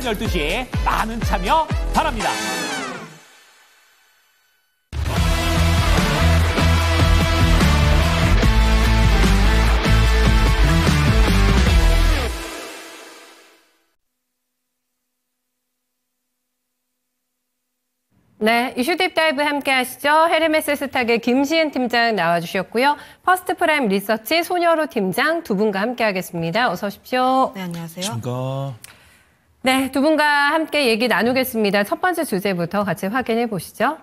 오전 12시 많은 참여 바랍니다. 네, 이슈 딥다이브 함께 하시죠. 헤르메스 스탁의 김시은 팀장 나와주셨고요. 퍼스트 프라임 리서치 손여로 팀장 두 분과 함께 하겠습니다. 어서 오십시오. 네, 안녕하세요. 안녕하십니까. 네, 두 분과 함께 얘기 나누겠습니다. 첫 번째 주제부터 같이 확인해 보시죠.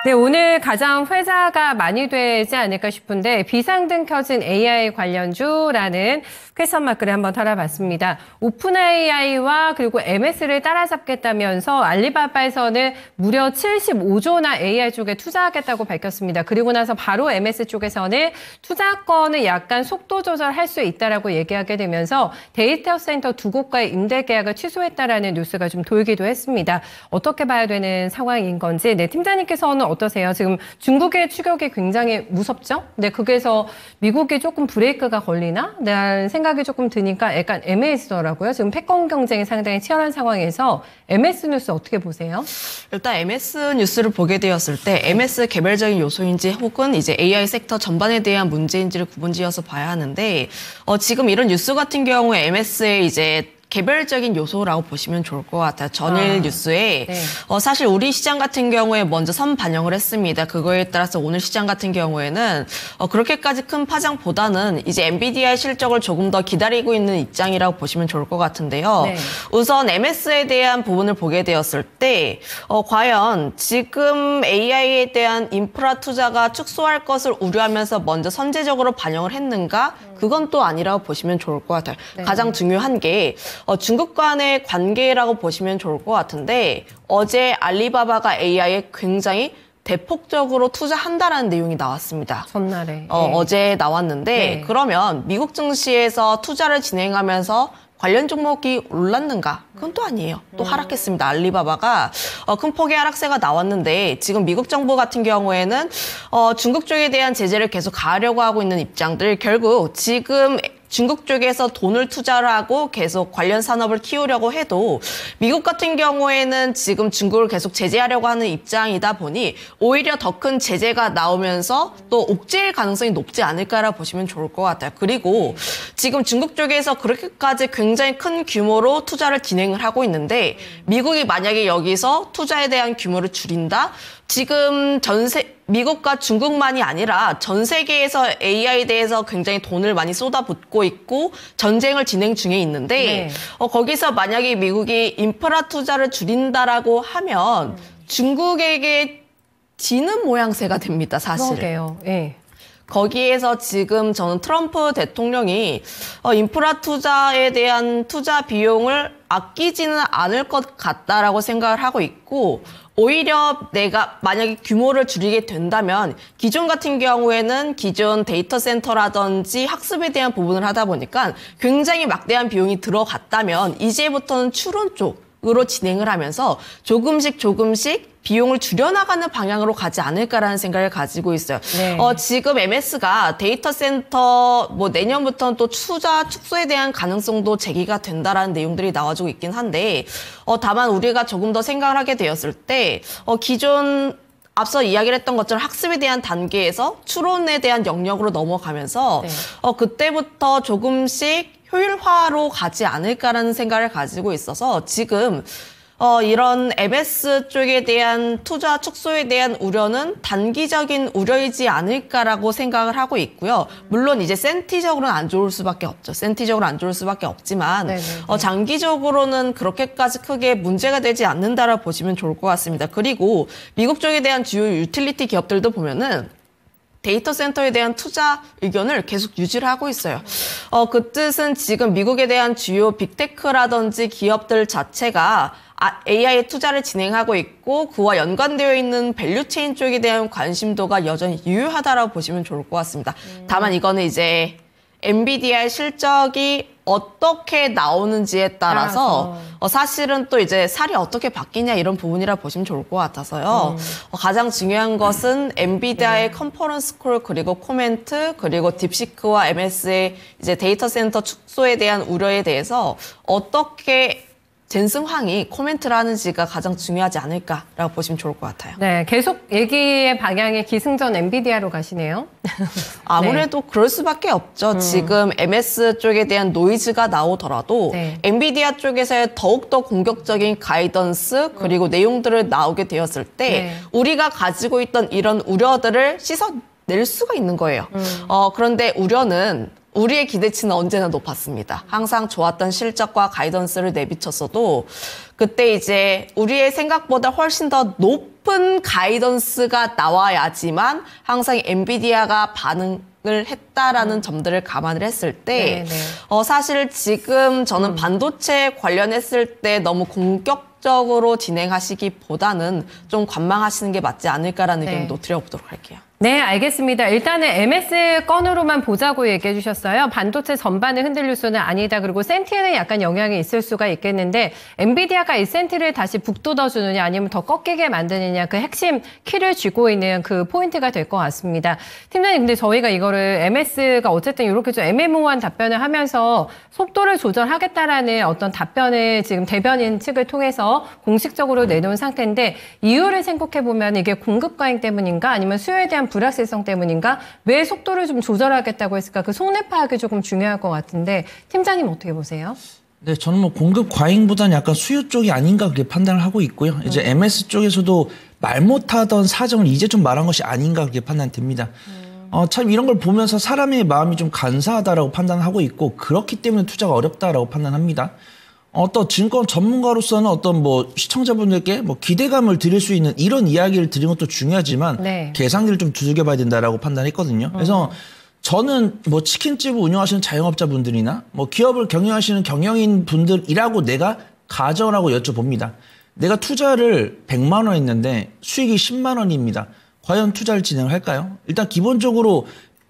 네, 오늘 가장 회자가 많이 되지 않을까 싶은데 비상등 켜진 AI 관련주라는 퀘스천 마크를 한번 달아봤습니다. 오픈 AI와 그리고 MS를 따라잡겠다면서 알리바바에서는 무려 75조나 AI 쪽에 투자하겠다고 밝혔습니다. 그리고 나서 바로 MS 쪽에서는 투자권을 약간 속도 조절할 수 있다라고 얘기하게 되면서 데이터 센터 두 곳과의 임대 계약을 취소했다라는 뉴스가 좀 돌기도 했습니다. 어떻게 봐야 되는 상황인 건지, 네, 팀장님께서는 어떠세요? 지금 중국의 추격이 굉장히 무섭죠? 네, 거기에서 미국이 조금 브레이크가 걸리나? 네, 생각이 조금 드니까 약간 애매해지더라고요. 지금 패권 경쟁이 상당히 치열한 상황에서 MS 뉴스 어떻게 보세요? 일단 MS 뉴스를 보게 되었을 때 MS 개별적인 요소인지 혹은 이제 AI 섹터 전반에 대한 문제인지를 구분지어서 봐야 하는데 지금 이런 뉴스 같은 경우에 MS의 이제 개별적인 요소라고 보시면 좋을 것 같아요. 전일 뉴스에 네. 사실 우리 시장 같은 경우에 먼저 선반영을 했습니다. 그거에 따라서 오늘 시장 같은 경우에는 그렇게까지 큰 파장보다는 이제 엔비디아의 실적을 조금 더 기다리고 있는 입장이라고 보시면 좋을 것 같은데요. 네. 우선 MS에 대한 부분을 보게 되었을 때 과연 지금 AI에 대한 인프라 투자가 축소할 것을 우려하면서 먼저 선제적으로 반영을 했는가? 그건 또 아니라고 보시면 좋을 것 같아요. 네. 가장 중요한 게 중국 간의 관계라고 보시면 좋을 것 같은데 어제 알리바바가 AI에 굉장히 대폭적으로 투자한다라는 내용이 나왔습니다. 전날에. 네. 어제 나왔는데 네. 그러면 미국 증시에서 투자를 진행하면서 관련 종목이 올랐는가? 그건 또 아니에요. 또 하락했습니다. 알리바바가 큰 폭의 하락세가 나왔는데 지금 미국 정부 같은 경우에는 중국 쪽에 대한 제재를 계속 가하려고 하고 있는 입장들 결국 지금 중국 쪽에서 돈을 투자를 하고 계속 관련 산업을 키우려고 해도 미국 같은 경우에는 지금 중국을 계속 제재하려고 하는 입장이다 보니 오히려 더 큰 제재가 나오면서 또 옥죄일 가능성이 높지 않을까라고 보시면 좋을 것 같아요. 그리고 지금 중국 쪽에서 그렇게까지 굉장히 큰 규모로 투자를 진행을 하고 있는데 미국이 만약에 여기서 투자에 대한 규모를 줄인다? 지금 미국과 중국만이 아니라 전 세계에서 AI에 대해서 굉장히 돈을 많이 쏟아붓고 있고 전쟁을 진행 중에 있는데 네. 거기서 만약에 미국이 인프라 투자를 줄인다라고 하면 중국에게 지는 모양새가 됩니다, 사실. 그러게요. 예. 거기에서 지금 저는 트럼프 대통령이 인프라 투자에 대한 투자 비용을 아끼지는 않을 것 같다라고 생각을 하고 있고 오히려 내가 만약에 규모를 줄이게 된다면 기존 같은 경우에는 기존 데이터 센터라든지 학습에 대한 부분을 하다 보니까 굉장히 막대한 비용이 들어갔다면 이제부터는 추론 쪽으로 진행을 하면서 조금씩 비용을 줄여나가는 방향으로 가지 않을까라는 생각을 가지고 있어요. 네. 지금 MS가 데이터 센터 내년부터는 또 투자 축소에 대한 가능성도 제기가 된다라는 내용들이 나와주고 있긴 한데 다만 우리가 조금 더 생각을 하게 되었을 때 기존 앞서 이야기를 했던 것처럼 학습에 대한 단계에서 추론에 대한 영역으로 넘어가면서 네. 그때부터 조금씩 효율화로 가지 않을까라는 생각을 가지고 있어서 지금 이런 MS 쪽에 대한 투자 축소에 대한 우려는 단기적인 우려이지 않을까라고 생각을 하고 있고요. 물론 이제 센티적으로는 안 좋을 수밖에 없죠. 센티적으로 안 좋을 수밖에 없지만 장기적으로는 그렇게까지 크게 문제가 되지 않는다라고 보시면 좋을 것 같습니다. 그리고 미국 쪽에 대한 주요 유틸리티 기업들도 보면은 데이터 센터에 대한 투자 의견을 계속 유지를 하고 있어요. 그 뜻은 지금 미국에 대한 주요 빅테크라든지 기업들 자체가 AI에 투자를 진행하고 있고 그와 연관되어 있는 밸류체인 쪽에 대한 관심도가 여전히 유효하다라고 보시면 좋을 것 같습니다. 다만 이거는 이제 엔비디아의 실적이 어떻게 나오는지에 따라서 사실은 또 이제 살이 어떻게 바뀌냐 이런 부분이라 보시면 좋을 것 같아서요. 가장 중요한 것은 엔비디아의 컨퍼런스 콜 그리고 코멘트 그리고 딥시크와 MS의 이제 데이터 센터 축소에 대한 우려에 대해서 어떻게 젠슨 황이 코멘트를 하는지가 가장 중요하지 않을까라고 보시면 좋을 것 같아요. 네, 계속 얘기의 방향이 기승전 엔비디아로 가시네요. 아무래도 네. 그럴 수밖에 없죠. 지금 MS 쪽에 대한 노이즈가 나오더라도 네. 엔비디아 쪽에서의 더욱더 공격적인 가이던스 그리고 내용들을 나오게 되었을 때 네. 우리가 가지고 있던 이런 우려들을 씻어낼 수가 있는 거예요. 그런데 우려는 우리의 기대치는 언제나 높았습니다. 항상 좋았던 실적과 가이던스를 내비쳤어도 그때 이제 우리의 생각보다 훨씬 더 높은 가이던스가 나와야지만 항상 엔비디아가 반응을 했다라는 점들을 감안을 했을 때 사실 지금 저는 반도체 관련했을 때 너무 공격적으로 진행하시기보다는 좀 관망하시는 게 맞지 않을까라는 의견도 드려보도록 할게요. 네, 알겠습니다. 일단은 MS 건으로만 보자고 얘기해 주셨어요. 반도체 전반을 흔들릴 수는 아니다. 그리고 센티에는 약간 영향이 있을 수가 있겠는데 엔비디아가 이 센티를 다시 북돋아주느냐 아니면 더 꺾이게 만드느냐 그 핵심 키를 쥐고 있는 그 포인트가 될 것 같습니다. 팀장님, 근데 저희가 이거를 MS가 어쨌든 이렇게 좀 애매모호한 답변을 하면서 속도를 조절하겠다라는 어떤 답변을 지금 대변인 측을 통해서 공식적으로 내놓은 상태인데 이유를 생각해 보면 이게 공급 과잉 때문인가 아니면 수요에 대한 불확실성 때문인가? 왜 속도를 좀 조절하겠다고 했을까? 그 속내 파악이 조금 중요할 것 같은데 팀장님 어떻게 보세요? 네, 저는 뭐 공급 과잉보다는 약간 수요 쪽이 아닌가 그렇게 판단을 하고 있고요. 이제 MS 쪽에서도 말 못하던 사정을 이제 좀 말한 것이 아닌가 그렇게 판단됩니다. 참 이런 걸 보면서 사람의 마음이 좀 간사하다라고 판단하고 있고 그렇기 때문에 투자가 어렵다라고 판단합니다. 어떤 증권 전문가로서는 어떤 뭐 시청자분들께 뭐 기대감을 드릴 수 있는 이런 이야기를 드리는 것도 중요하지만 계산기를 좀 두들겨봐야 된다라고 판단했거든요. 그래서 저는 뭐 치킨집을 운영하시는 자영업자분들이나 뭐 기업을 경영하시는 경영인 분들이라고 내가 가정을 하고 여쭤봅니다. 내가 투자를 100만 원 했는데 수익이 10만 원입니다. 과연 투자를 진행할까요? 일단 기본적으로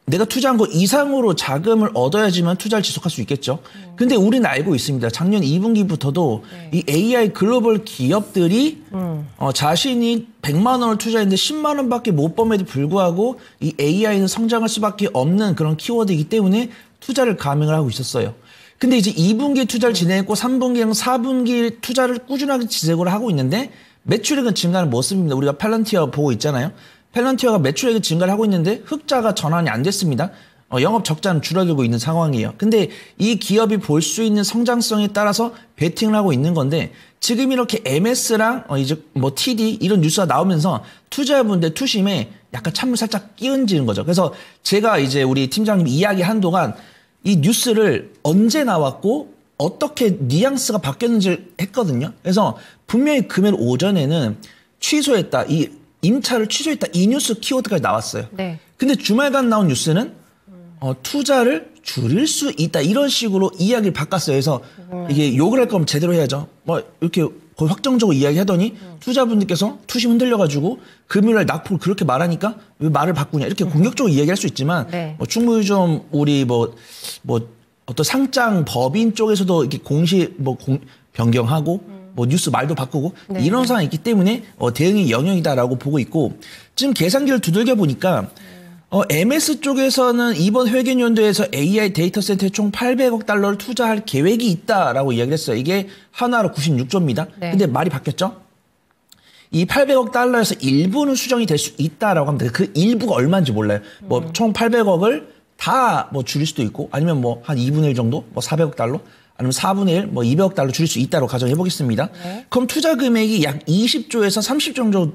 내가 투자한 거 이상으로 자금을 얻어야지만 투자를 지속할 수 있겠죠. 근데 우리는 알고 있습니다. 작년 2분기부터도 이 AI 글로벌 기업들이 자신이 100만 원을 투자했는데 10만 원밖에 못 범에도 불구하고 이 AI는 성장할 수밖에 없는 그런 키워드이기 때문에 투자를 감행을 하고 있었어요. 근데 이제 2분기 투자를 진행했고 3분기랑 4분기 투자를 꾸준하게 지속을 하고 있는데 매출액은 증가를 못 씁니다. 우리가 팔런티어 보고 있잖아요. 펠런티어가 매출액이 증가를 하고 있는데 흑자가 전환이 안 됐습니다. 영업 적자는 줄어들고 있는 상황이에요. 근데 이 기업이 볼 수 있는 성장성에 따라서 베팅을 하고 있는 건데 지금 이렇게 MS랑 이제 뭐 TD 이런 뉴스가 나오면서 투자자분들 투심에 약간 찬물 살짝 끼얹는 거죠. 그래서 제가 이제 우리 팀장님 이야기 한동안 이 뉴스를 언제 나왔고 어떻게 뉘앙스가 바뀌었는지 했거든요. 그래서 분명히 금요일 오전에는 취소했다. 이 임차를 취소했다. 이 뉴스 키워드까지 나왔어요. 근데 주말간 나온 뉴스는 투자를 줄일 수 있다. 이런 식으로 이야기를 바꿨어요. 그래서 이게 욕을 할 거면 제대로 해야죠. 뭐 이렇게 거의 확정적으로 이야기하더니 투자분들께서 투심 흔들려가지고 금요일날 낙폭을 그렇게 말하니까 왜 말을 바꾸냐. 이렇게 공격적으로 이야기할 수 있지만 뭐 충분히 좀 우리 뭐 어떤 상장 법인 쪽에서도 이렇게 공시 변경하고 뭐 뉴스 말도 바꾸고 이런 상황이 있기 때문에 대응의 영역이다라고 보고 있고 지금 계산기를 두들겨 보니까 MS 쪽에서는 이번 회계연도에서 AI 데이터 센터에 총 800억 달러를 투자할 계획이 있다라고 이야기를 했어요. 이게 하나로 96조입니다. 근데 말이 바뀌었죠. 이 800억 달러에서 일부는 수정이 될 수 있다라고 합니다. 그 일부가 얼마인지 몰라요. 뭐 총 800억을 다 뭐 줄일 수도 있고 아니면 뭐 한 2분의 1 정도 뭐 400억 달러 아니면 4분의 1, 뭐 200억 달러 줄일 수 있다고 가정해 보겠습니다. 그럼 투자 금액이 약 20조에서 30조 정도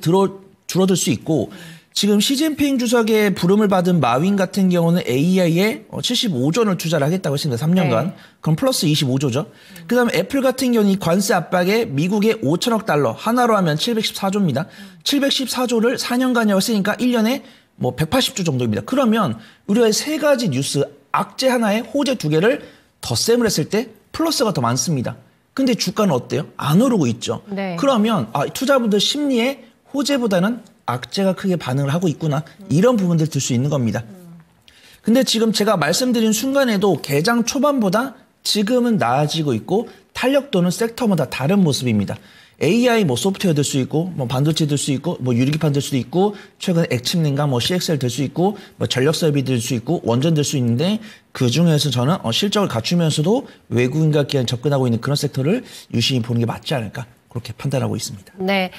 줄어들 수 있고 지금 시진핑 주석의 부름을 받은 마윈 같은 경우는 AI에 75조를 투자를 하겠다고 했습니다. 3년간. 그럼 플러스 25조죠. 그다음에 애플 같은 경우는 이 관세 압박에 미국에 5천억 달러, 하나로 하면 714조입니다. 714조를 4년간이라고 했으니까 1년에 뭐 180조 정도입니다. 그러면 우리가 세 가지 뉴스, 악재 하나에 호재 두 개를 덧셈을 했을 때 플러스가 더 많습니다. 근데 주가는 어때요? 안 오르고 있죠. 그러면 투자분들 심리에 호재보다는 악재가 크게 반응을 하고 있구나. 이런 부분들 들 수 있는 겁니다. 근데 지금 제가 말씀드린 순간에도 개장 초반보다 지금은 나아지고 있고 탄력도는 섹터마다 다른 모습입니다. AI 뭐 소프트웨어 될 수 있고 뭐 반도체 될 수 있고 뭐 유리기판 될 수도 있고 최근 액침냉각 뭐 CXL 될 수 있고 뭐 전력 설비 될 수 있고 원전 될 수 있는데 그 중에서 저는 실적을 갖추면서도 외국인과 접근하고 있는 그런 섹터를 유심히 보는 게 맞지 않을까 그렇게 판단하고 있습니다. 네.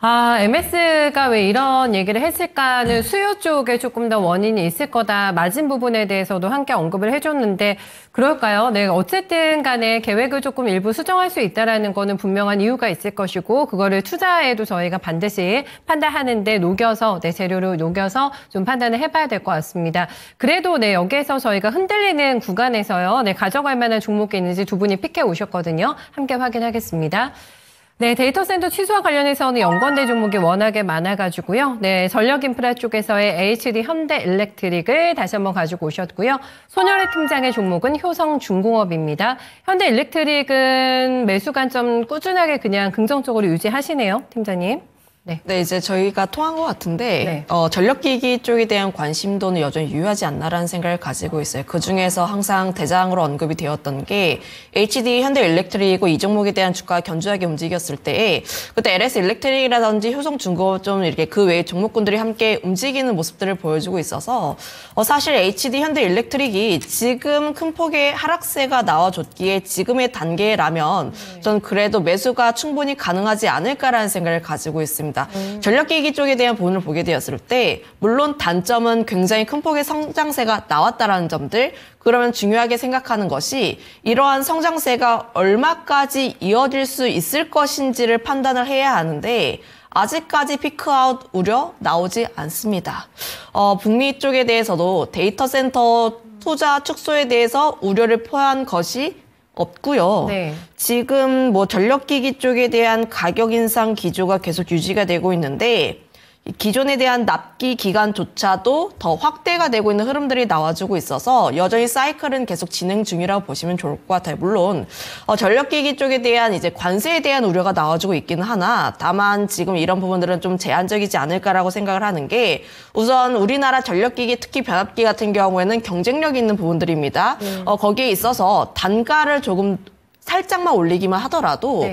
MS가 왜 이런 얘기를 했을까는 수요 쪽에 조금 더 원인이 있을 거다. 마진 부분에 대해서도 함께 언급을 해줬는데 그럴까요? 네, 어쨌든 간에 계획을 조금 일부 수정할 수 있다라는 거는 분명한 이유가 있을 것이고 그거를 투자에도 저희가 반드시 판단하는데 녹여서 재료를 녹여서 좀 판단을 해봐야 될 것 같습니다. 그래도 여기에서 저희가 흔들리는 구간에서요. 가져갈 만한 종목이 있는지 두 분이 픽해 오셨거든요. 함께 확인하겠습니다. 네, 데이터 센터 취소와 관련해서는 연관된 종목이 워낙에 많아가지고요. 네, 전력 인프라 쪽에서의 HD 현대 일렉트릭을 다시 한번 가지고 오셨고요. 손열의 팀장의 종목은 효성중공업입니다. 현대 일렉트릭은 매수 관점 꾸준하게 그냥 긍정적으로 유지하시네요, 팀장님. 네, 이제 저희가 통한 것 같은데 전력기기 쪽에 대한 관심도는 여전히 유효하지 않나라는 생각을 가지고 있어요. 그중에서 항상 대장으로 언급이 되었던 게 HD 현대 일렉트릭이고 이 종목에 대한 주가가 견조하게 움직였을 때 그때 LS 일렉트릭이라든지 효성중공업 좀 이렇게 그 외의 종목군들이 함께 움직이는 모습들을 보여주고 있어서 사실 HD 현대 일렉트릭이 지금 큰 폭의 하락세가 나와줬기에 지금의 단계라면 저는 그래도 매수가 충분히 가능하지 않을까라는 생각을 가지고 있습니다. 전력기기 쪽에 대한 부분을 보게 되었을 때 물론 단점은 굉장히 큰 폭의 성장세가 나왔다라는 점들 그러면 중요하게 생각하는 것이 이러한 성장세가 얼마까지 이어질 수 있을 것인지를 판단을 해야 하는데 아직까지 피크아웃 우려 나오지 않습니다. 북미 쪽에 대해서도 데이터 센터 투자 축소에 대해서 우려를 표한 것이 없고요. 네. 지금 뭐 전력기기 쪽에 대한 가격 인상 기조가 계속 유지가 되고 있는데 기존에 대한 납기 기간조차도 더 확대가 되고 있는 흐름들이 나와주고 있어서 여전히 사이클은 계속 진행 중이라고 보시면 좋을 것 같아요. 물론 전력기기 쪽에 대한 이제 관세에 대한 우려가 나와주고 있기는 하나 다만 지금 이런 부분들은 좀 제한적이지 않을까라고 생각을 하는 게 우선 우리나라 전력기기 특히 변압기 같은 경우에는 경쟁력 있는 부분들입니다. 거기에 있어서 단가를 조금 살짝만 올리기만 하더라도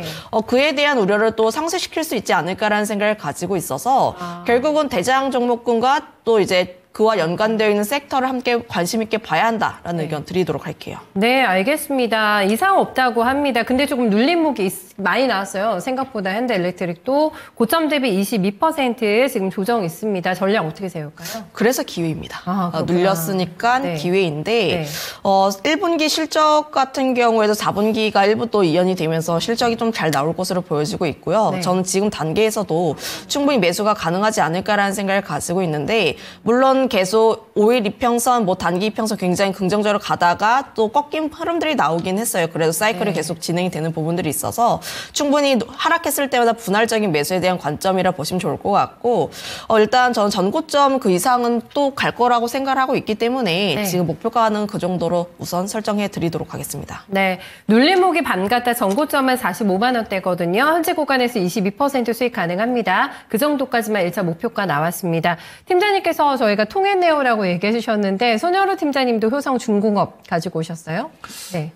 그에 대한 우려를 또 상쇄시킬 수 있지 않을까라는 생각을 가지고 있어서 결국은 대장 종목군과 또 이제 그와 연관되어 있는 섹터를 함께 관심 있게 봐야 한다라는 의견 드리도록 할게요. 네, 알겠습니다. 이상 없다고 합니다. 근데 조금 눌림목이 많이 나왔어요. 생각보다 현대일렉트릭도 고점 대비 22% 지금 조정 있습니다. 전략 어떻게 세울까요? 그래서 기회입니다. 그렇구나. 눌렸으니까 기회인데 1분기 실적 같은 경우에도 4분기가 일부 또 이연이 되면서 실적이 좀 잘 나올 것으로 보여지고 있고요. 저는 지금 단계에서도 충분히 매수가 가능하지 않을까라는 생각을 가지고 있는데 물론 계속 5일 이평선, 뭐 단기 이평선 굉장히 긍정적으로 가다가 또 꺾인 흐름들이 나오긴 했어요. 그래도 사이클이 계속 진행이 되는 부분들이 있어서 충분히 하락했을 때마다 분할적인 매수에 대한 관점이라 보시면 좋을 것 같고 일단 저는 전고점 그 이상은 또 갈 거라고 생각을 하고 있기 때문에 지금 목표가는 그 정도로 우선 설정해 드리도록 하겠습니다. 네, 눌림목이 반 같다 전고점은 45만 원대거든요. 현재 구간에서 22% 수익 가능합니다. 그 정도까지만 1차 목표가 나왔습니다. 팀장님께서 저희가 통했네요라고 얘기해 주셨는데 손여루 팀장님도 효성중공업 가지고 오셨어요? 네,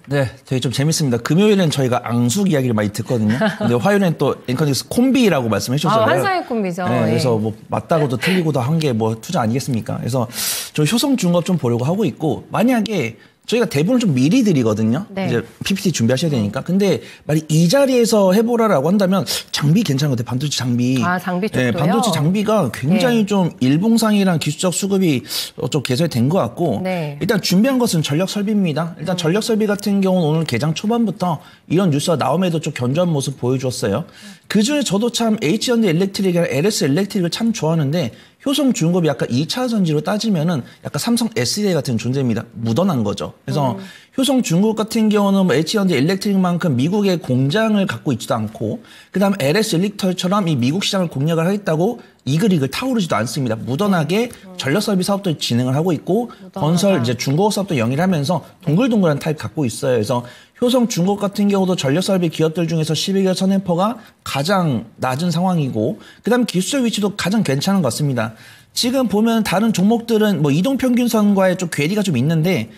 되게 좀 재밌습니다. 금요일엔 저희가 앙숙 이야기를 많이 듣거든요. 근데 화요일엔 또 앵커님께서 콤비라고 말씀해 주셨잖아요. 환상의 콤비죠. 네, 그래서 뭐 맞다고도 틀리고도 한 게 뭐 투자 아니겠습니까? 그래서 저 효성중공업 좀 보려고 하고 있고 만약에 저희가 대본을 좀 미리 드리거든요. 이제 PPT 준비하셔야 되니까. 근데 만약 이 자리에서 해보라라고 한다면 장비 괜찮은 것 같아요. 반도체 장비. 장비 쪽도요? 네, 반도체 장비가 굉장히 좀 일봉상이랑 기술적 수급이 좀 개선이 된 것 같고 일단 준비한 것은 전력 설비입니다. 일단 전력 설비 같은 경우는 오늘 개장 초반부터 이런 뉴스가 나옴에도 좀 견조한 모습 보여줬어요. 그중에 저도 참 H현대 일렉트릭이랑 LS 일렉트릭을 참 좋아하는데 효성중공업이 약간 2차 전지로 따지면은 약간 삼성 SDI 같은 존재입니다. 묻어난 거죠. 그래서 효성중공업 같은 경우는 뭐 H현대 일렉트릭만큼 미국의 공장을 갖고 있지도 않고 그다음 LS 일렉트릭처럼 이 미국 시장을 공략을 하겠다고 이글이글 타오르지도 않습니다. 무던하게 전력 설비 사업도 진행을 하고 있고 건설 이제 중공업 사업도 영위하면서 동글동글한 타입 갖고 있어요. 그래서 효성중공업 같은 경우도 전력 설비 기업들 중에서 11개월 선행퍼가 가장 낮은 상황이고 그다음 기술적 위치도 가장 괜찮은 것 같습니다. 지금 보면 다른 종목들은 뭐 이동평균선과의 좀 괴리가 좀 있는데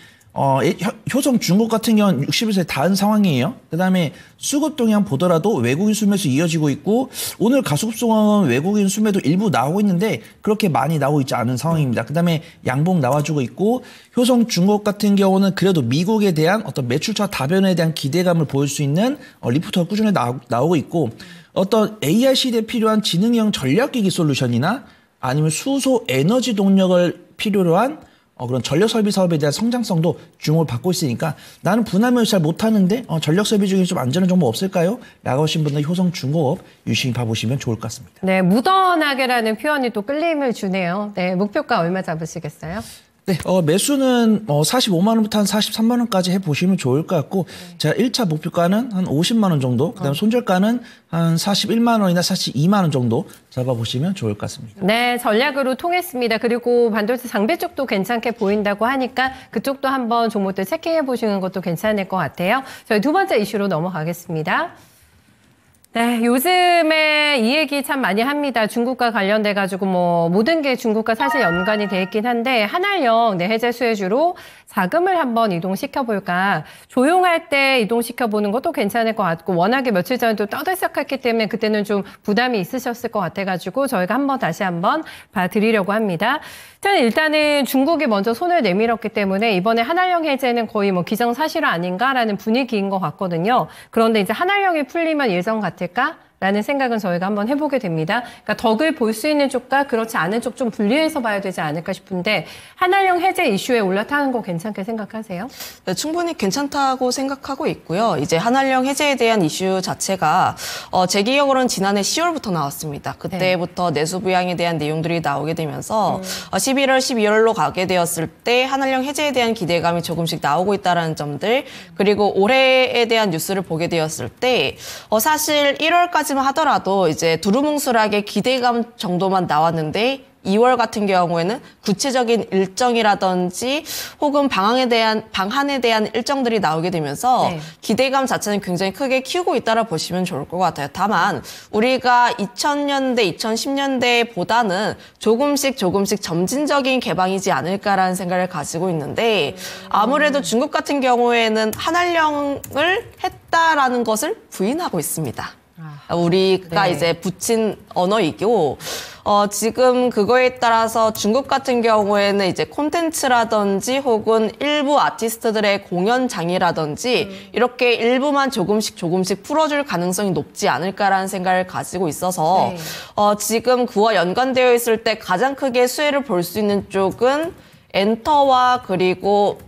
효성 중국 같은 경우는 60일선에 닿은 상황이에요. 그다음에 수급 동향 보더라도 외국인 수매수 이어지고 있고 오늘 가수급송은 외국인 수매도 일부 나오고 있는데 그렇게 많이 나오고 있지 않은 상황입니다. 그다음에 양봉 나와주고 있고 효성 중국 같은 경우는 그래도 미국에 대한 어떤 매출차 다변에 대한 기대감을 보일 수 있는 리포트가 꾸준히 나오고 있고 어떤 AI 시대에 필요한 지능형 전략기기 솔루션이나 아니면 수소 에너지 동력을 필요로 한 그런 전력 설비 사업에 대한 성장성도 주목을 받고 있으니까 나는 분할매수 잘 못하는데 전력 설비 중에 좀 안전한 정보 없을까요? 라고 하신 분들 효성중공업 유심히 봐보시면 좋을 것 같습니다. 네, 무던하게라는 표현이 또 끌림을 주네요. 네, 목표가 얼마 잡으시겠어요? 네, 매수는 45만 원부터 한 43만 원까지 해보시면 좋을 것 같고 제가 1차 목표가는 한 50만 원 정도, 그다음에 손절가는 한 41만 원이나 42만 원 정도 잡아보시면 좋을 것 같습니다. 네, 전략으로 통했습니다. 그리고 반도체 장비 쪽도 괜찮게 보인다고 하니까 그쪽도 한번 종목들 체크해 보시는 것도 괜찮을 것 같아요. 저희 두 번째 이슈로 넘어가겠습니다. 네, 요즘에 이 얘기 참 많이 합니다. 중국과 관련돼가지고 뭐 모든 게 중국과 사실 연관이 돼 있긴 한데 한알령 해제 수혜주로 자금을 한번 이동시켜볼까. 조용할 때 이동시켜보는 것도 괜찮을 것 같고 워낙에 며칠 전에 또 떠들썩했기 때문에 그때는 좀 부담이 있으셨을 것 같아가지고 저희가 다시 한번 봐드리려고 합니다. 일단은 중국이 먼저 손을 내밀었기 때문에 이번에 한알령 해제는 거의 뭐 기정사실화 아닌가라는 분위기인 것 같거든요. 그런데 이제 한알령이 풀리면 예전 같을까? 라는 생각은 저희가 한번 해보게 됩니다. 그러니까 덕을 볼 수 있는 쪽과 그렇지 않은 쪽 좀 분리해서 봐야 되지 않을까 싶은데 한알령 해제 이슈에 올라타는 거 괜찮게 생각하세요? 네, 충분히 괜찮다고 생각하고 있고요. 이제 한알령 해제에 대한 이슈 자체가 제 기억으로는 지난해 10월부터 나왔습니다. 그때부터 내수 부양에 대한 내용들이 나오게 되면서 11월, 12월로 가게 되었을 때 한알령 해제에 대한 기대감이 조금씩 나오고 있다는 점들 그리고 올해에 대한 뉴스를 보게 되었을 때 사실 1월까지 하더라도 이제 두루뭉술하게 기대감 정도만 나왔는데 2월 같은 경우에는 구체적인 일정이라든지 혹은 방한에 대한 일정들이 나오게 되면서 기대감 자체는 굉장히 크게 키우고 있다라 보시면 좋을 것 같아요. 다만 우리가 2000년대, 2010년대보다는 조금씩 점진적인 개방이지 않을까라는 생각을 가지고 있는데 아무래도 중국 같은 경우에는 한알령을 했다라는 것을 부인하고 있습니다. 우리가 이제 붙인 언어이고 지금 그거에 따라서 중국 같은 경우에는 이제 콘텐츠라든지 혹은 일부 아티스트들의 공연장이라든지 이렇게 일부만 조금씩 풀어줄 가능성이 높지 않을까라는 생각을 가지고 있어서 지금 그와 연관되어 있을 때 가장 크게 수혜를 볼 수 있는 쪽은 엔터와 그리고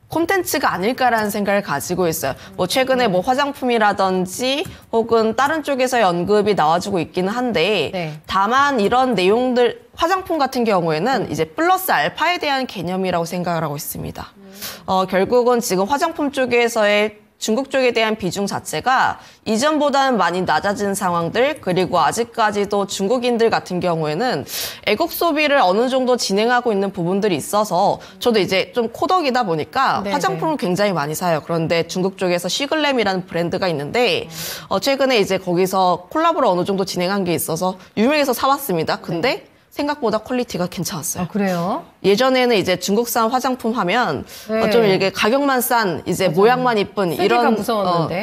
콘텐츠가 아닐까라는 생각을 가지고 있어요. 뭐 최근에 뭐 화장품이라든지 혹은 다른 쪽에서 언급이 나와주고 있기는 한데 다만 이런 내용들 화장품 같은 경우에는 이제 플러스 알파에 대한 개념이라고 생각을 하고 있습니다. 결국은 지금 화장품 쪽에서의 중국 쪽에 대한 비중 자체가 이전보다는 많이 낮아진 상황들 그리고 아직까지도 중국인들 같은 경우에는 애국 소비를 어느 정도 진행하고 있는 부분들이 있어서 저도 이제 좀 코덕이다 보니까 화장품을 굉장히 많이 사요. 그런데 중국 쪽에서 시글램이라는 브랜드가 있는데 최근에 이제 거기서 콜라보를 어느 정도 진행한 게 있어서 유명해서 사왔습니다. 근데 생각보다 퀄리티가 괜찮았어요. 그래요? 예전에는 이제 중국산 화장품 하면 좀 이렇게 가격만 싼 이제 모양만 이쁜 이런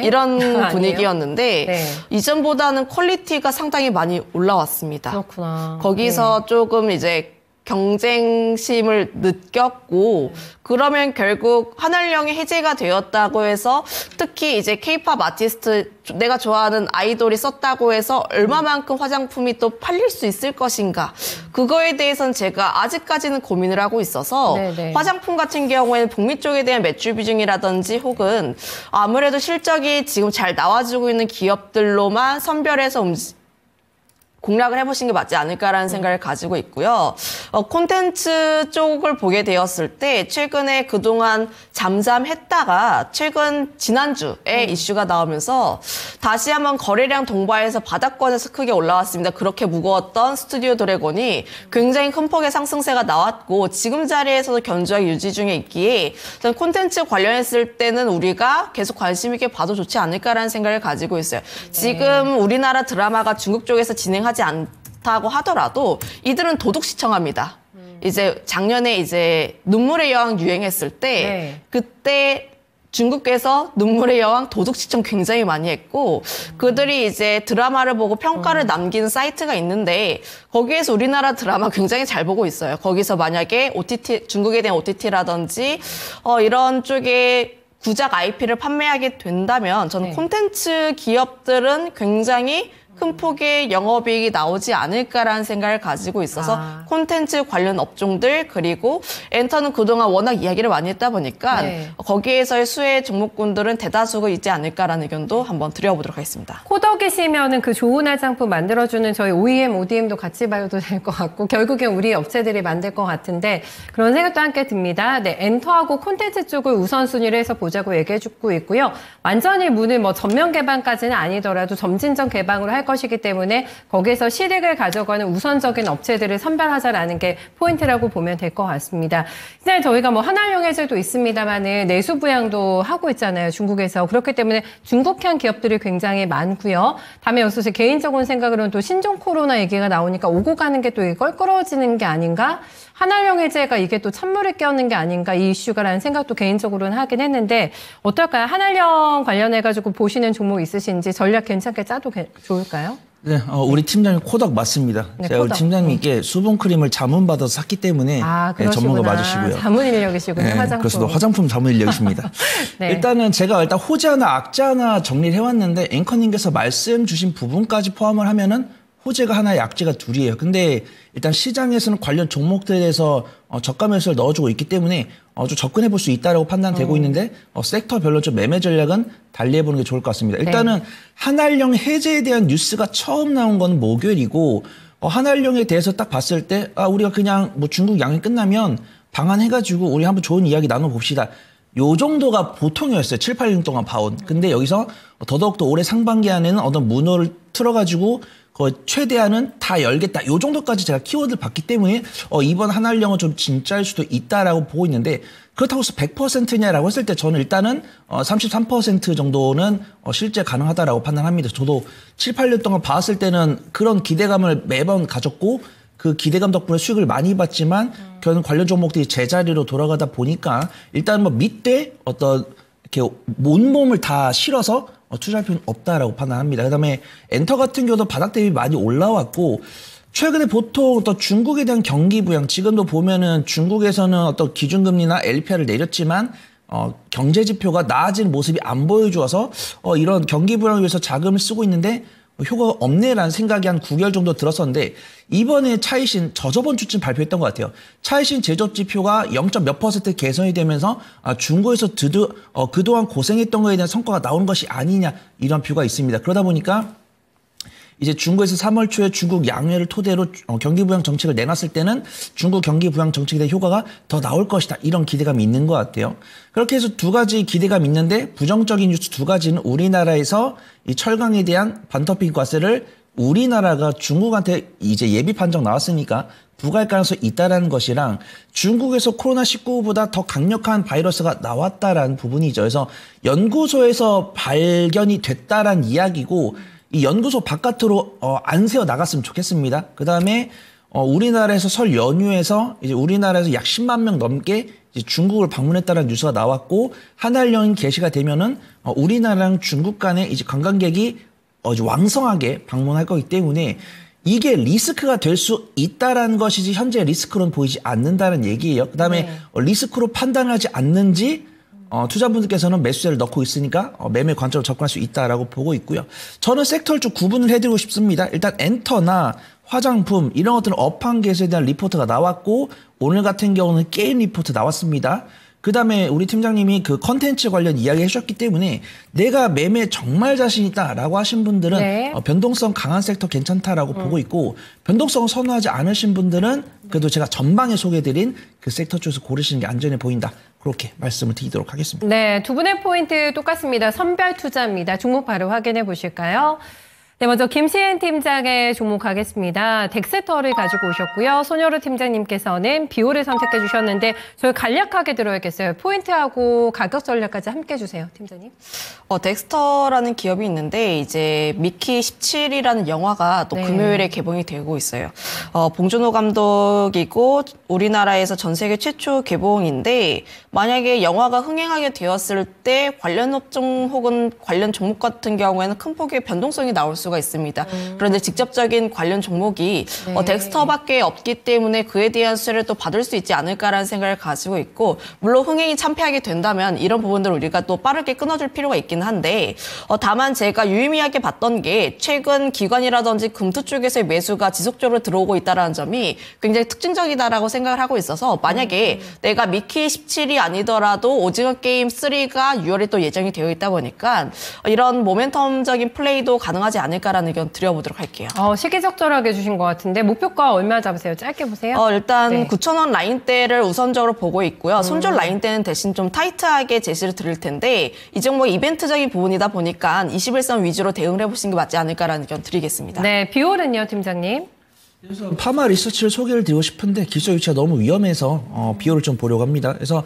이런 분위기였는데 이전보다는 퀄리티가 상당히 많이 올라왔습니다. 그렇구나. 거기서 조금 이제 경쟁심을 느꼈고 그러면 결국 한알령이 해제가 되었다고 해서 특히 이제 케이팝 아티스트 내가 좋아하는 아이돌이 썼다고 해서 얼마만큼 화장품이 또 팔릴 수 있을 것인가 그거에 대해서는 제가 아직까지는 고민을 하고 있어서 화장품 같은 경우에는 북미 쪽에 대한 매출 비중이라든지 혹은 아무래도 실적이 지금 잘 나와주고 있는 기업들로만 선별해서 공략을 해보신 게 맞지 않을까라는 생각을 가지고 있고요. 콘텐츠 쪽을 보게 되었을 때 최근에 그동안 잠잠했다가 지난주에 이슈가 나오면서 다시 한번 거래량 동반해서 바닥권에서 크게 올라왔습니다. 그렇게 무거웠던 스튜디오 드래곤이 굉장히 큰 폭의 상승세가 나왔고 지금 자리에서도 견조하게 유지 중에 있기에 콘텐츠 관련했을 때는 우리가 계속 관심 있게 봐도 좋지 않을까라는 생각을 가지고 있어요. 지금 우리나라 드라마가 중국 쪽에서 진행하지 좋다고 하더라도 이들은 도둑 시청합니다. 이제 작년에 이제 눈물의 여왕 유행했을 때 네. 그때 중국에서 눈물의 여왕 도둑 시청 굉장히 많이 했고 그들이 이제 드라마를 보고 평가를 남기는 사이트가 있는데 거기에서 우리나라 드라마 굉장히 잘 보고 있어요. 거기서 만약에 OTT 중국에 대한 OTT라든지 이런 쪽에 구작 IP를 판매하게 된다면 저는 네. 콘텐츠 기업들은 굉장히 큰 폭의 영업이익이 나오지 않을까라는 생각을 가지고 있어서 콘텐츠 관련 업종들 그리고 엔터는 그동안 워낙 이야기를 많이 했다 보니까 네. 거기에서의 수혜 종목군들은 대다수가 있지 않을까라는 의견도 한번 드려보도록 하겠습니다. 코덕이시면은 그 좋은 화장품 만들어주는 저희 OEM, ODM도 같이 봐도 될 것 같고 결국엔 우리 업체들이 만들 것 같은데 그런 생각도 함께 듭니다. 네, 엔터하고 콘텐츠 쪽을 우선순위를 해서 보자고 얘기해주고 있고요. 완전히 문을 뭐 전면 개방까지는 아니더라도 점진적 개방으로 할 것이기 때문에 거기에서 실익을 가져가는 우선적인 업체들을 선별하자라는 게 포인트라고 보면 될 것 같습니다. 이제 저희가 뭐 한알용 해제도 있습니다만은 내수 부양도 하고 있잖아요. 중국에서. 그렇기 때문에 중국향 기업들이 굉장히 많고요. 다음에 여기서 개인적인 생각으로는 또 신종 코로나 얘기가 나오니까 오고 가는 게 또 껄끄러워지는 게 아닌가? 한알용 해제가 이게 또 찬물을 끼얹는 게 아닌가 이 이슈가라는 생각도 개인적으로는 하긴 했는데 어떨까요? 한알용 관련해가지고 보시는 종목 있으신지 전략 괜찮게 짜도 좋을까요? 네, 우리 팀장님 코덕 맞습니다. 네, 제가 우리 코덕. 팀장님께 수분크림을 자문받아서 샀기 때문에 네, 전문가 맞으시고요. 자문 인력이시군요. 네, 화장품. 그래서 화장품 자문 인력이십니다. 네. 일단은 제가 호재 하나, 악재 하나 정리를 해왔는데 앵커님께서 말씀 주신 부분까지 포함을 하면은 호재가 하나에 악재가 둘이에요. 근데 일단 시장에서는 관련 종목들에 대해서 저가 매수를 넣어주고 있기 때문에 좀 접근해 볼 수 있다라고 판단되고 있는데 섹터별로 좀 매매 전략은 달리해 보는 게 좋을 것 같습니다. 일단은 네. 한알용 해제에 대한 뉴스가 처음 나온 건 목요일이고 한알용에 대해서 딱 봤을 때 우리가 그냥 뭐 중국 양이 끝나면 방한해가지고 우리 한번 좋은 이야기 나눠봅시다. 요 정도가 보통이었어요. 7, 8년 동안 봐온. 근데 여기서 더더욱더 올해 상반기 안에는 어떤 문호를 틀어가지고 최대한은 다 열겠다. 요 정도까지 제가 키워드를 봤기 때문에 이번 한알령은 좀 진짜일 수도 있다라고 보고 있는데 그렇다고 해서 100%냐라고 했을 때 저는 일단은 33% 정도는 실제 가능하다라고 판단합니다. 저도 7, 8년 동안 봤을 때는 그런 기대감을 매번 가졌고 그 기대감 덕분에 수익을 많이 봤지만 결국 관련 종목들이 제자리로 돌아가다 보니까 일단 뭐 밑에 어떤 이렇게 온몸을 다 실어서 투자할 필요는 없다라고 판단합니다. 그다음에 엔터 같은 경우도 바닥 대비 많이 올라왔고 최근에 보통 또 중국에 대한 경기 부양 지금도 보면은 중국에서는 어떤 기준금리나 LPR을 내렸지만 경제 지표가 나아진 모습이 안 보여주어서 이런 경기 부양을 위해서 자금을 쓰고 있는데 효과가 없네라는 생각이 한 9개월 정도 들었었는데 이번에 차이신 저저번 주쯤 발표했던 것 같아요. 차이신 제조업 지표가 0.몇% 개선이 되면서 중국에서 그동안 고생했던 거에 대한 성과가 나온 것이 아니냐 이런 뷰가 있습니다. 그러다 보니까 이제 중국에서 3월 초에 중국 양회를 토대로 경기 부양 정책을 내놨을 때는 중국 경기 부양 정책에 대한 효과가 더 나올 것이다. 이런 기대감이 있는 것 같아요. 그렇게 해서 두 가지 기대감이 있는데 부정적인 뉴스 두 가지는 우리나라에서 이 철강에 대한 반도핑 과세를 우리나라가 중국한테 이제 예비 판정 나왔으니까 부과할 가능성이 있다라는 것이랑 중국에서 코로나19보다 더 강력한 바이러스가 나왔다라는 부분이죠. 그래서 연구소에서 발견이 됐다라는 이야기고 이 연구소 바깥으로 안 세워 나갔으면 좋겠습니다. 그다음에 우리나라에서 설 연휴에서 이제 우리나라에서 약 10만 명 넘게 이제 중국을 방문했다는 뉴스가 나왔고 한알령이 개시가 되면은 우리나라랑 중국 간에 이제 관광객이 왕성하게 방문할 거기 때문에 이게 리스크가 될 수 있다라는 것이지 현재 리스크로는 보이지 않는다는 얘기예요. 그다음에 리스크로 판단을 하지 않는지 투자분들께서는 매수세를 넣고 있으니까 매매 관점으로 접근할 수 있다라고 보고 있고요. 저는 섹터를 좀 구분을 해드리고 싶습니다. 일단 엔터나 화장품 이런 것들은 업황 개선에 대한 리포트가 나왔고 오늘 같은 경우는 게임 리포트 나왔습니다. 그다음에 우리 팀장님이 그 컨텐츠 관련 이야기 해주셨기 때문에 내가 매매 정말 자신 있다라고 하신 분들은 네. 변동성 강한 섹터 괜찮다라고 보고 있고 변동성 선호하지 않으신 분들은 그래도 제가 전방에 소개해드린 그 섹터 쪽에서 고르시는 게 안전해 보인다. 그렇게 말씀을 드리도록 하겠습니다. 네, 두 분의 포인트 똑같습니다. 선별 투자입니다. 종목 바로 확인해 보실까요? 네, 먼저 김시은 팀장의 종목 가겠습니다. 덱스터를 가지고 오셨고요. 손여루 팀장님께서는 비올을 선택해 주셨는데 저희 간략하게 들어야겠어요. 포인트하고 가격 전략까지 함께 해주세요, 팀장님. 덱스터라는 기업이 있는데 이제 미키 17이라는 영화가 또 네. 금요일에 개봉이 되고 있어요. 봉준호 감독이고 우리나라에서 전 세계 최초 개봉인데 만약에 영화가 흥행하게 되었을 때 관련 업종 혹은 관련 종목 같은 경우에는 큰 폭의 변동성이 나올 수가 있습니다. 그런데 직접적인 관련 종목이 네. 덱스터밖에 없기 때문에 그에 대한 수혜를 또 받을 수 있지 않을까라는 생각을 가지고 있고 물론 흥행이 참패하게 된다면 이런 부분들을 우리가 또 빠르게 끊어줄 필요가 있긴 한데 다만 제가 유의미하게 봤던 게 최근 기관이라든지 금투 쪽에서의 매수가 지속적으로 들어오고 있다는 점이 굉장히 특징적이다라고 생각을 하고 있어서 만약에 내가 미키 17이 아니더라도 오징어 게임 3가 6월에 또 예정이 되어 있다 보니까 이런 모멘텀적인 플레이도 가능하지 않을까라는 의견 드려보도록 할게요. 시기적절하게 주신 것 같은데 목표가 얼마 잡으세요? 짧게 보세요. 일단 네. 9,000원 라인대를 우선적으로 보고 있고요. 손절 라인대는 대신 좀 타이트하게 제시를 드릴 텐데 이 종목 이벤트적인 부분이다 보니까 21선 위주로 대응을 해보시는 게 맞지 않을까라는 의견 드리겠습니다. 네, 비올은요, 팀장님. 그래서 파마 리서치를 소개를 드리고 싶은데 기술 위치가 너무 위험해서 비율을 좀 보려고 합니다. 그래서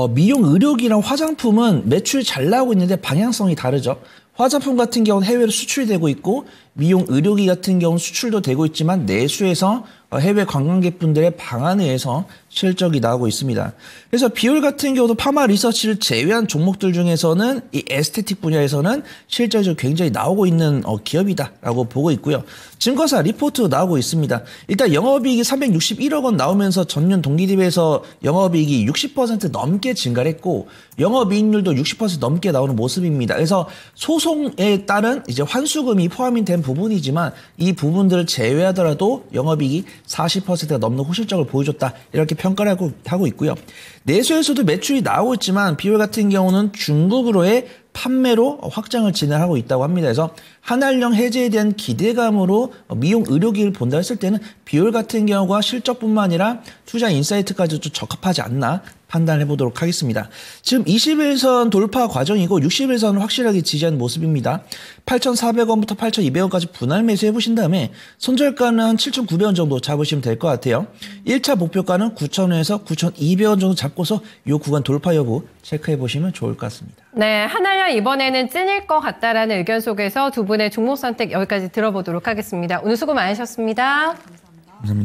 미용 의료기랑 화장품은 매출이 잘 나오고 있는데 방향성이 다르죠. 화장품 같은 경우는 해외로 수출이 되고 있고 미용 의료기 같은 경우는 수출도 되고 있지만 내수에서 해외 관광객분들의 방안에 의해서 실적이 나오고 있습니다. 그래서 비율 같은 경우도 파마 리서치를 제외한 종목들 중에서는 이 에스테틱 분야에서는 실적이 굉장히 나오고 있는 기업이다라고 보고 있고요. 증권사 리포트 나오고 있습니다. 일단 영업이익이 361억 원 나오면서 전년 동기 대비해서 영업이익이 60% 넘게 증가를 했고 영업이익률도 60% 넘게 나오는 모습입니다. 그래서 소송에 따른 이제 환수금이 포함이 된 부분이지만 이 부분들을 제외하더라도 영업이익이 40%가 넘는 호실적을 보여줬다 이렇게 평가를 하고 있고요. 내수에서도 매출이 나오고 있지만 비율 같은 경우는 중국으로의 판매로 확장을 진행하고 있다고 합니다. 그래서 한알령 해제에 대한 기대감으로 미용 의료기를 본다 했을 때는 비율 같은 경우가 실적뿐만 아니라 투자 인사이트까지도 좀 적합하지 않나 판단해 보도록 하겠습니다. 지금 21선 돌파 과정이고 61선을 확실하게 지지하는 모습입니다. 8,400원부터 8,200원까지 분할 매수해 보신 다음에 손절가는 한 7,900원 정도 잡으시면 될 것 같아요. 1차 목표가는 9,000원에서 9,200원 정도 잡고서 이 구간 돌파 여부 체크해 보시면 좋을 것 같습니다. 네, 한알령 이번에는 찐일 것 같다라는 의견 속에서 두 분의 종목 선택 여기까지 들어보도록 하겠습니다. 오늘 수고 많으셨습니다. 감사합니다.